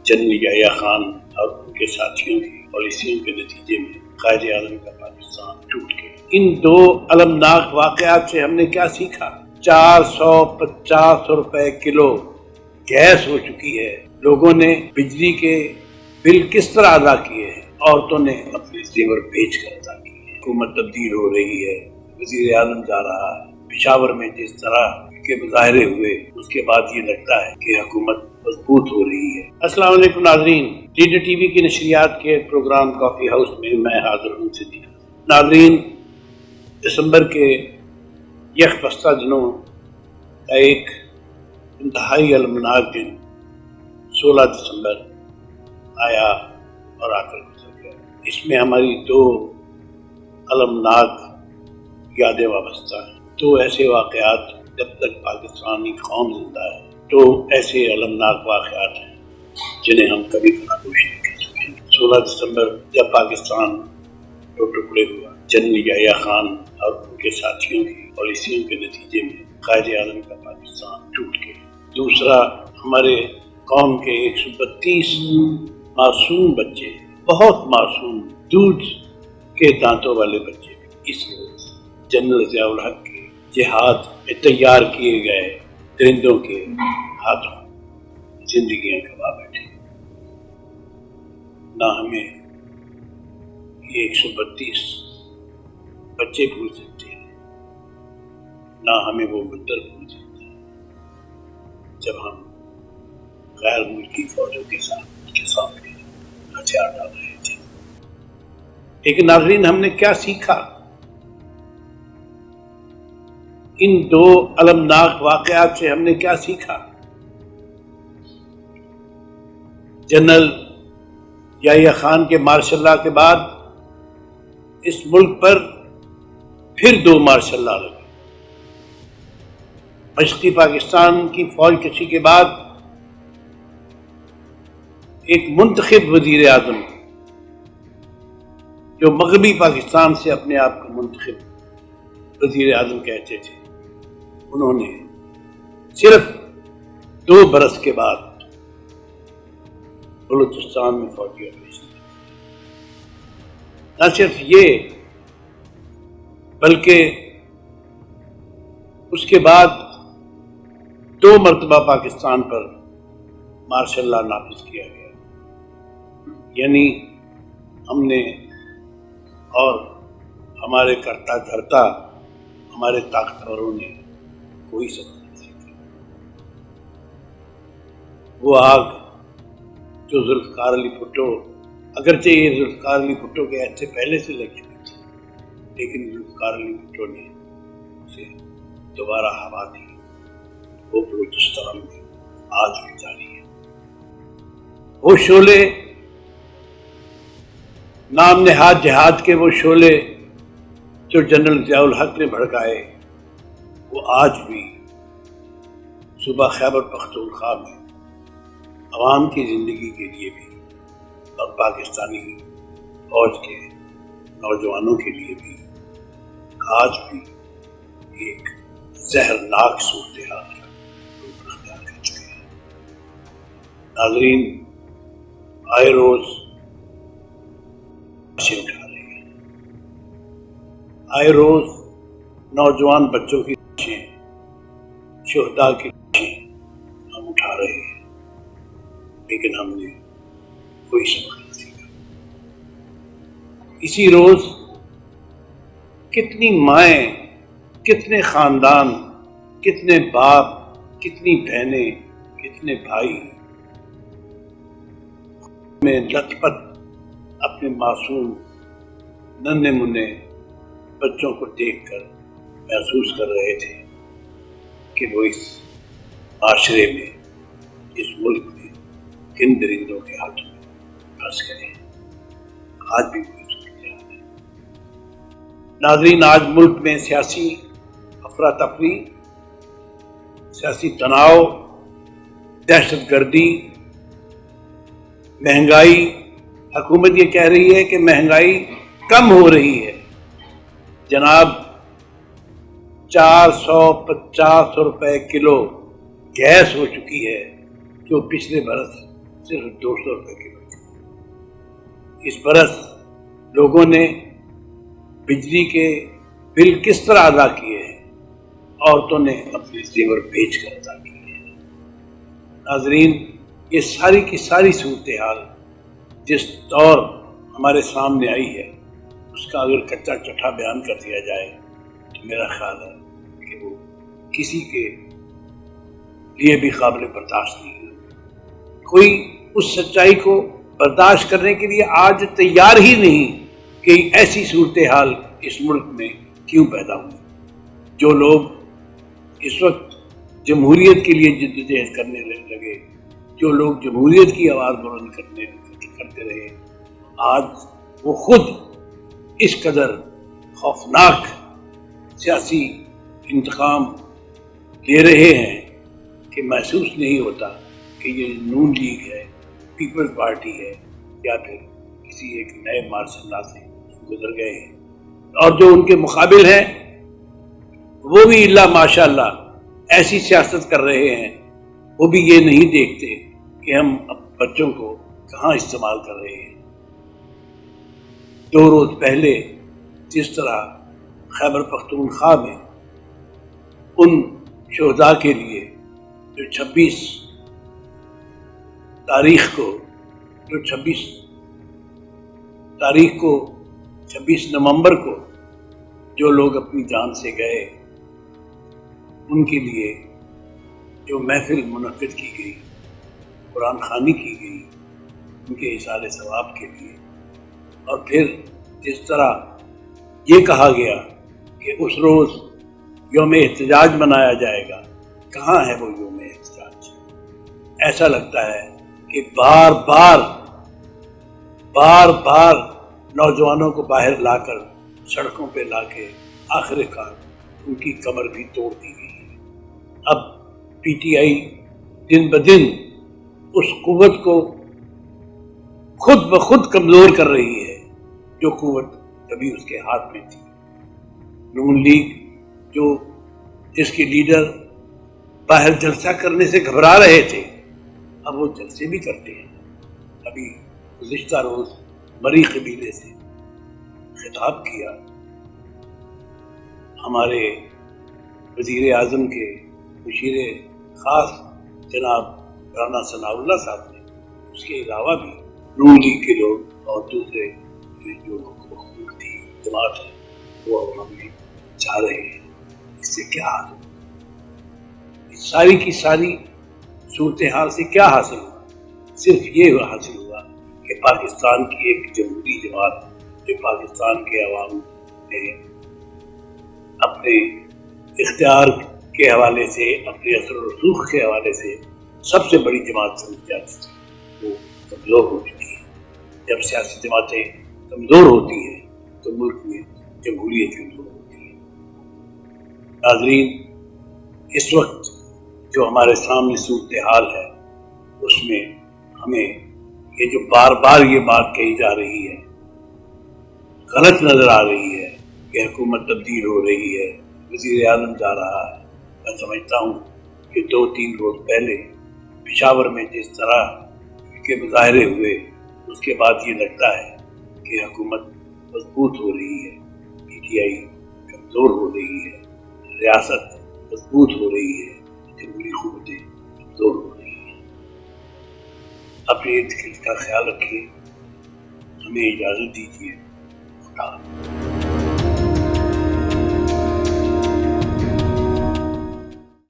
General Yahya Khan اور ان کے ساتھیوں کی پالیسیوں کے نتیجے میں قائد اعظم کا پاکستان ٹوٹ گیا۔ ان دو المناک واقعات سے ہم نے کیا سیکھا؟ 450 روپے کلو گیس ہو چکی ہے۔ لوگوں نے بجلی کے بل کس طرح ادا کیے ہیں؟ عورتوں نے اپنے زیور بیچ کر ادا کیے ہیں۔ حکومت تبدیل ہو رہی ہے، وزیر اعظم جا رہا ہے۔ پشاور میں جس طرح کے مظاہرے ہوئے اس کے بعد یہ لگتا ہے کہ حکومت مضبوط ہو رہی ہے۔ السلام علیکم ناظرین، لیڈر ٹی وی کی نشریات کے پروگرام کافی ہاؤس میں میں حاضر ہوں صدیق۔ ناظرین، دسمبر کے یک بستہ دنوں کا ایک انتہائی المناک دن 16 دسمبر آیا اور آ کر گزر گیا۔ اس میں ہماری دو المناک یادیں وابستہ ہیں۔ تو ایسے واقعات جب تک پاکستانی قوم زندہ ہے تو ایسے المناک واقعات ہیں جنہیں ہم کبھی فراموش نہیں کر سکیں۔ 16 دسمبر جب پاکستان دو ٹکڑے ہوا، جنرل یحییٰ خان اور ان کے ساتھیوں کی پالیسیوں کے نتیجے میں قائد اعظم کا پاکستان ٹوٹ گیا۔ دوسرا، ہمارے قوم کے 132 معصوم بچے، بہت معصوم، دودھ کے دانتوں والے بچے اس جنرل ضیاء الحق کے جہاد میں تیار کیے گئے درندوں کے ہاتھوں زندگیاں گوا بیٹھے۔ نہ ہمیں یہ 132 بچے بھول سکتے ہیں، نہ ہمیں وہ منظر بھول سکتے ہیں جب ہم غیر ملکی فوجوں کے سامنے ہتھیار ڈال رہے تھے۔ لیکن ناظرین، ہم نے کیا سیکھا؟ ان دو المناک واقعات سے ہم نے کیا سیکھا؟ جنرل یحییٰ خان کے مارشل لا کے بعد اس ملک پر پھر دو مارشل لا لگے۔ مشرقی پاکستان کی فوج کشی کے بعد ایک منتخب وزیر اعظم جو مغربی پاکستان سے اپنے آپ کو منتخب وزیر اعظم کہتے تھے، انہوں نے صرف 2 برس کے بعد بلوچستان میں فوجیاں بھیج دی۔ نہ صرف یہ بلکہ اس کے بعد 2 مرتبہ پاکستان پر مارشل لا نافذ کیا گیا۔ یعنی ہم نے اور ہمارے کرتا دھرتا ہمارے طاقتوروں نے کوئی سبق نہیں سیکھا۔ وہ آگ جو ذوالفقار علی بھٹو، اگرچہ یہ ذوالفقار علی بھٹو کے عہد سے پہلے سے لگ چکی تھی، لیکن ذوالفقار علی بھٹو نے اسے دوبارہ ہوا دی، وہ بلوچستان میں آج بھی جاری ہے۔ وہ شعلے، نام نہاد جہاد کے وہ شعلے جو جنرل ضیاء الحق نے بھڑکائے، وہ آج بھی صوبہ خیبر پختونخوا میں عوام کی زندگی کے لیے بھی اور پاکستانی فوج کے نوجوانوں کے لیے بھی آج بھی ایک زہرناک صورتحال کا روپ اختیار کر چکے ہیں۔ ناظرین، آئے روز لاشیں اٹھا رہے ہیں، آئے روز نوجوان بچوں کی لاشیں، شہداء کی لاشیں ہم اٹھا رہے ہیں، لیکن ہم نے کوئی سبق نہیں سیکھا۔ اسی روز کتنی مائیں، کتنے خاندان، کتنے باپ، کتنی بہنیں، کتنے بھائی میں لت پت اپنے معصوم ننھے منھے بچوں کو دیکھ کر محسوس کر رہے تھے کہ وہ اس معاشرے میں، اس ملک میں کن درندوں کے ہاتھوں میں پھنس گئے ہیں۔ آج بھی کوئی صورتحال ہے۔ ناظرین، آج ملک میں سیاسی افراتفری، سیاسی تناؤ، دہشت گردی، مہنگائی، حکومت یہ کہہ رہی ہے کہ مہنگائی کم ہو رہی ہے۔ جناب، 450 روپے کلو گیس ہو چکی ہے، جو پچھلے برس صرف 200 روپے کلو تھی۔ اس برس لوگوں نے بجلی کے بل کس طرح ادا کیے ہیں؟ عورتوں نے اپنے زیور بیچ کر ادا کیے ہیں۔ ناظرین، یہ ساری کی ساری صورتحال جس دور ہمارے سامنے آئی ہے اس کا اگر کچا چٹھا بیان کر دیا جائے تو میرا خیال ہے کہ وہ کسی کے لیے بھی قابل برداشت نہیں ہے۔ کوئی اس سچائی کو برداشت کرنے کے لیے آج تیار ہی نہیں کہ ایسی صورتحال اس ملک میں کیوں پیدا ہوئی۔ جو لوگ اس وقت جمہوریت کے لیے جدوجہد کرنے لگے، جو لوگ جمہوریت کی آواز بلند کرتے رہے، آج وہ خود اس قدر خوفناک سیاسی انتقام لے رہے ہیں کہ محسوس نہیں ہوتا کہ یہ نون لیگ ہے، پیپلز پارٹی ہے، یا پھر کسی ایک نئے مارشل سے گزر گئے ہیں۔ اور جو ان کے مقابل ہیں وہ بھی اللہ ماشاء اللہ ایسی سیاست کر رہے ہیں، وہ بھی یہ نہیں دیکھتے کہ ہم بچوں کو کہاں استعمال کر رہے ہیں۔ 2 روز پہلے جس طرح خیبر پختونخوا میں ان شہداء کے لیے جو 26 تاریخ کو 26 نومبر کو جو لوگ اپنی جان سے گئے، ان کے لیے جو محفل منعقد کی گئی، قرآن خوانی کی گئی ان کے احسان ثواب کے لیے، اور پھر جس طرح یہ کہا گیا کہ اس روز یوم احتجاج منایا جائے گا، کہاں ہے وہ یوم احتجاج؟ ایسا لگتا ہے کہ بار بار نوجوانوں کو باہر لا کر سڑکوں پہ لا کے آخر کار ان کی کمر بھی توڑ دی گئی ہے۔ اب پی ٹی آئی دن بدن اس قوت کو خود بخود کمزور کر رہی ہے جو قوت کبھی اس کے ہاتھ میں تھی۔ نون لیگ جس کے لیڈر باہر جلسہ کرنے سے گھبرا رہے تھے، اب وہ جلسے بھی کرتے ہیں۔ ابھی گزشتہ روز مری قبیلے سے خطاب کیا ہمارے وزیر اعظم کے مشیر خاص جناب رانا ثناء اللہ صاحب نے۔ اس کے علاوہ بھی نون لیگ کے لوگ اور دوسرے جو حکومتی جماعت ہے وہ عوام میں چاہ رہے ہیں۔ اس سے کیا حاصل ہوا؟ اس ساری کی ساری صورتحال سے کیا حاصل ہوا؟ صرف یہ حاصل ہوا کہ پاکستان کی ایک جمہوری جماعت جو پاکستان کے عوام نے اپنے اختیار کے حوالے سے، اپنے اثر و رسوخ کے حوالے سے سب سے بڑی جماعت سمجھ جاتی تھی، وہ کمزور ہو چکی ہے۔ جب سیاسی جماعتیں کمزور ہوتی ہیں تو ملک میں جمہوریت کمزور ہوتی ہے۔ ناظرین، اس وقت جو ہمارے سامنے صورتحال ہے اس میں ہمیں یہ جو بار بار یہ بات کہی جا رہی ہے، غلط نظر آ رہی ہے کہ حکومت تبدیل ہو رہی ہے، وزیر اعظم جا رہا ہے۔ میں سمجھتا ہوں کہ 2-3 روز پہلے پشاور میں جس طرح کے مظاہرے ہوئے، اس کے بعد یہ لگتا ہے کہ حکومت مضبوط ہو رہی ہے، پی ٹی آئی کمزور ہو رہی ہے، ریاست مضبوط ہو رہی ہے، جمہوری قوتیں کمزور ہو رہی ہیں۔ اپنے ارد گرد کا خیال رکھیے، ہمیں اجازت دیجیے۔ خدا